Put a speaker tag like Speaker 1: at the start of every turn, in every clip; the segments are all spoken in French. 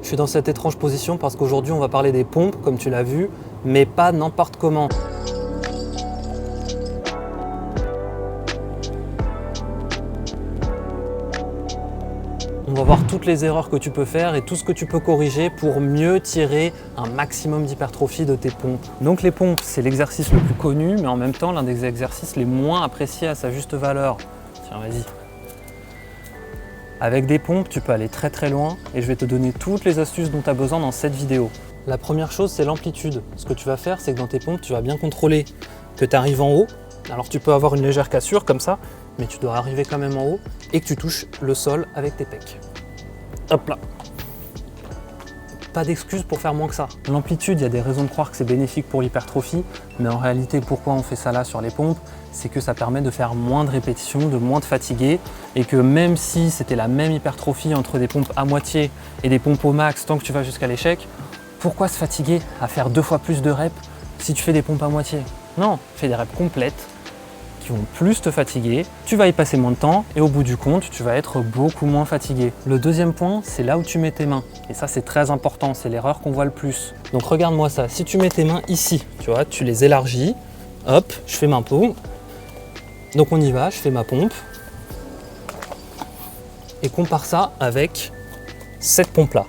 Speaker 1: Je suis dans cette étrange position parce qu'aujourd'hui on va parler des pompes, comme tu l'as vu, mais pas n'importe comment. On va voir toutes les erreurs que tu peux faire et tout ce que tu peux corriger pour mieux tirer un maximum d'hypertrophie de tes pompes. Donc les pompes, c'est l'exercice le plus connu, mais en même temps l'un des exercices les moins appréciés à sa juste valeur. Tiens, vas-y. Avec des pompes, tu peux aller très très loin et je vais te donner toutes les astuces dont tu as besoin dans cette vidéo. La première chose, c'est l'amplitude. Ce que tu vas faire, c'est que dans tes pompes, tu vas bien contrôler que tu arrives en haut. Alors tu peux avoir une légère cassure comme ça, mais tu dois arriver quand même en haut et que tu touches le sol avec tes pecs. Hop là. Pas d'excuse pour faire moins que ça. L'amplitude, il y a des raisons de croire que c'est bénéfique pour l'hypertrophie, mais en réalité, pourquoi on fait ça là sur les pompes? C'est que ça permet de faire moins de répétitions, de moins te fatiguer, et que même si c'était la même hypertrophie entre des pompes à moitié et des pompes au max tant que tu vas jusqu'à l'échec, pourquoi se fatiguer à faire 2 fois plus de reps si tu fais des pompes à moitié? Non, fais des reps complètes qui vont plus te fatiguer, tu vas y passer moins de temps et au bout du compte, tu vas être beaucoup moins fatigué. Le deuxième point, c'est là où tu mets tes mains. Et ça, c'est très important, c'est l'erreur qu'on voit le plus. Donc regarde-moi ça, si tu mets tes mains ici, tu vois, tu les élargis, hop, je fais ma pompe. Donc on y va, je fais ma pompe. Et compare ça avec cette pompe-là.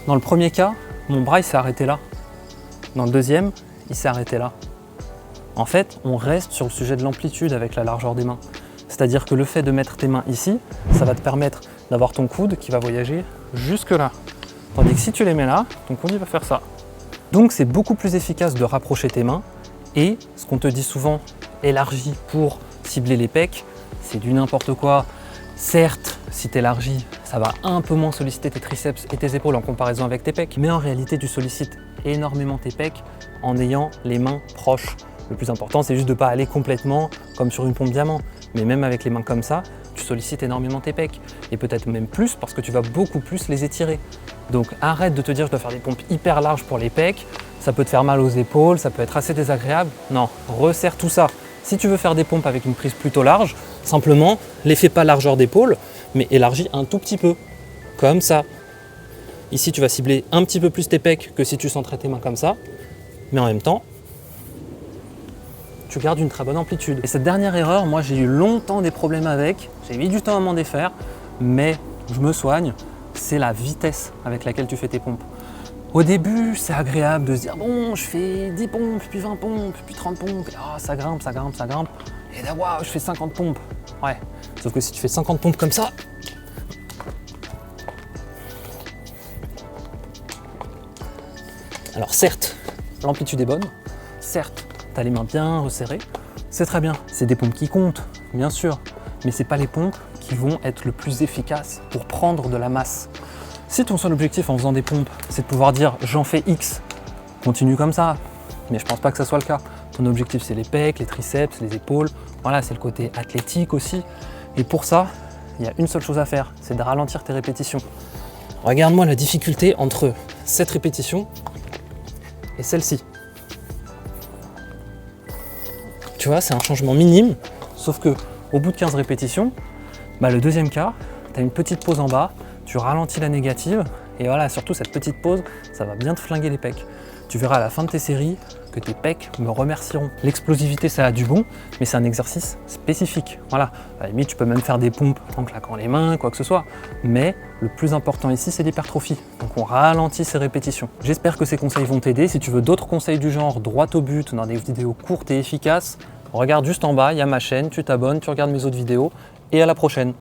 Speaker 1: Dans le premier cas, mon bras il s'est arrêté là. Dans le deuxième, il s'est arrêté là. En fait, on reste sur le sujet de l'amplitude avec la largeur des mains. C'est-à-dire que le fait de mettre tes mains ici, ça va te permettre d'avoir ton coude qui va voyager jusque là. Tandis que si tu les mets là, ton coude il va faire ça. Donc c'est beaucoup plus efficace de rapprocher tes mains. Et ce qu'on te dit souvent, élargi pour cibler les pecs, c'est du n'importe quoi. Certes, si tu élargis, ça va un peu moins solliciter tes triceps et tes épaules en comparaison avec tes pecs, mais en réalité, tu sollicites énormément tes pecs en ayant les mains proches. Le plus important, c'est juste de ne pas aller complètement comme sur une pompe diamant, mais même avec les mains comme ça, tu sollicites énormément tes pecs, et peut-être même plus parce que tu vas beaucoup plus les étirer. Donc arrête de te dire je dois faire des pompes hyper larges pour les pecs, ça peut te faire mal aux épaules, ça peut être assez désagréable. Non, resserre tout ça. Si tu veux faire des pompes avec une prise plutôt large, simplement, les fais pas largeur d'épaule, mais élargis un tout petit peu, comme ça. Ici, tu vas cibler un petit peu plus tes pecs que si tu centrais tes mains comme ça, mais en même temps, tu gardes une très bonne amplitude. Et cette dernière erreur, moi j'ai eu longtemps des problèmes avec, j'ai mis du temps à m'en défaire, mais je me soigne, c'est la vitesse avec laquelle tu fais tes pompes. Au début, c'est agréable de se dire bon, je fais 10 pompes, puis 20 pompes, puis 30 pompes, et oh, ça grimpe, ça grimpe, ça grimpe. Et là, waouh, je fais 50 pompes. Ouais, sauf que si tu fais 50 pompes comme ça, alors certes, l'amplitude est bonne, certes, tu as les mains bien resserrées, c'est très bien, c'est des pompes qui comptent, bien sûr, mais ce n'est pas les pompes qui vont être le plus efficaces pour prendre de la masse. Si ton seul objectif en faisant des pompes, c'est de pouvoir dire j'en fais X, continue comme ça, mais je pense pas que ça soit le cas. Ton objectif c'est les pecs, les triceps, les épaules, voilà, c'est le côté athlétique aussi. Et pour ça, il y a une seule chose à faire, c'est de ralentir tes répétitions. Regarde-moi la difficulté entre cette répétition et celle-ci. Tu vois, c'est un changement minime, sauf que au bout de 15 répétitions, le deuxième cas, tu as une petite pause en bas, tu ralentis la négative, et voilà, surtout cette petite pause, ça va bien te flinguer les pecs. Tu verras à la fin de tes séries que tes pecs me remercieront. L'explosivité, ça a du bon, mais c'est un exercice spécifique. Voilà, à la limite, tu peux même faire des pompes en claquant les mains, quoi que ce soit. Mais le plus important ici, c'est l'hypertrophie. Donc on ralentit ces répétitions. J'espère que ces conseils vont t'aider. Si tu veux d'autres conseils du genre droit au but, dans des vidéos courtes et efficaces, regarde juste en bas, il y a ma chaîne, tu t'abonnes, tu regardes mes autres vidéos, et à la prochaine.